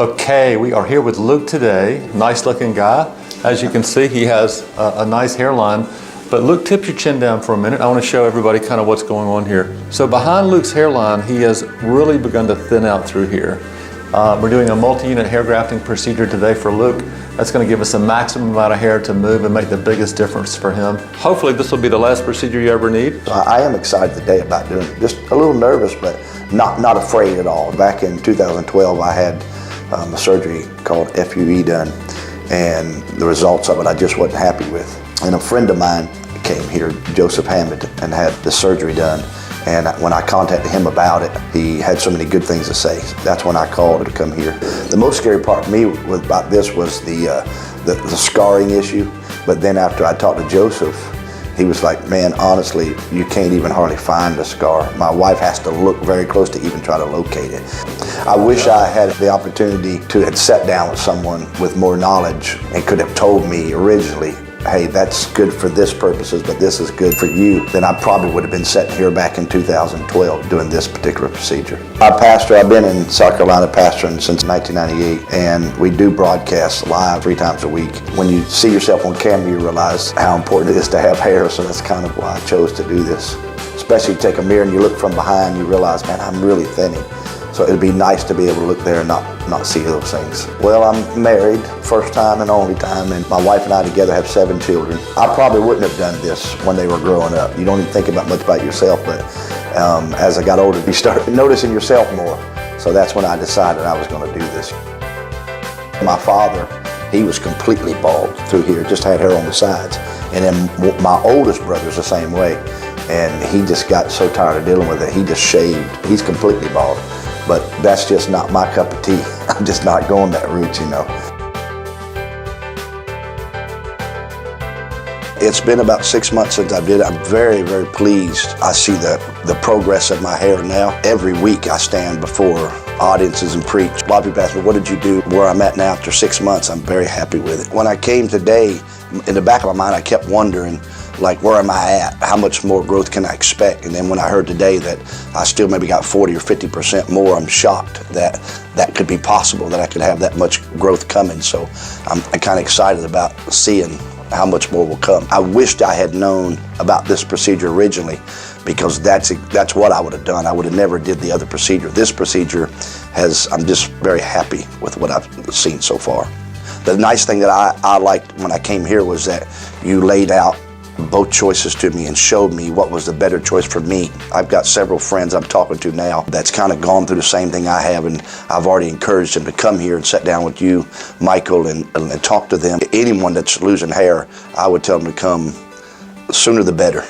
Okay, we are here with Luke today. Nice looking guy. As you can see, he has a nice hairline. But Luke, tip your chin down for a minute. I want to show everybody kind of what's going on here. So behind Luke's hairline, he has really begun to thin out through here. We're doing a multi-unit hair grafting procedure today for Luke. That's going to give us a maximum amount of hair to move and make the biggest difference for him. Hopefully this will be the last procedure you ever need. I am excited today about doing it. Just a little nervous, but not afraid at all. Back in 2012, I had a surgery called FUE done, and the results of it I just wasn't happy with. And a friend of mine came here, Joseph Hammond, and had the surgery done. And when I contacted him about it, he had so many good things to say. That's when I called to come here. The most scary part for me about this was the scarring issue. But then after I talked to Joseph, he was like, man, honestly, you can't even hardly find the scar. My wife has to look very close to even try to locate it. I wish I had the opportunity to have sat down with someone with more knowledge and could have told me originally, hey, that's good for this purposes, but this is good for you. Then I probably would have been sitting here back in 2012 doing this particular procedure. I've been in South Carolina pastoring since 1998, and we do broadcasts live 3 times a week. When you see yourself on camera, you realize how important it is to have hair, so that's kind of why I chose to do this. Especially you take a mirror and you look from behind, you realize, man, I'm really thinning. So it'd be nice to be able to look there and not see those things. Well, I'm married, first time and only time, and my wife and I together have 7 children. I probably wouldn't have done this when they were growing up. You don't even think much about yourself, but as I got older, you start noticing yourself more. So that's when I decided I was going to do this. My father, he was completely bald through here, just had hair on the sides. And then my oldest brother's the same way. And he just got so tired of dealing with it, he just shaved. He's completely bald. But that's just not my cup of tea. I'm just not going that route, you know. It's been about 6 months since I did it. I'm very, very pleased. I see the progress of my hair now. Every week I stand before audiences and preach. A lot of people ask me, what did you do? Where I'm at now after 6 months, I'm very happy with it. When I came today, in the back of my mind, I kept wondering, like, where am I at? How much more growth can I expect? And then when I heard today that I still maybe got 40 or 50% more, I'm shocked that that could be possible, that I could have that much growth coming. So I'm kind of excited about seeing how much more will come. I wished I had known about this procedure originally, because that's what I would have done. I would have never did the other procedure. This procedure I'm just very happy with what I've seen so far. The nice thing that I liked when I came here was that you laid out both choices to me and showed me what was the better choice for me. I've got several friends I'm talking to now that's kind of gone through the same thing I have, and I've already encouraged them to come here and sit down with you, Michael, and talk to them. Anyone that's losing hair, I would tell them to come sooner the better.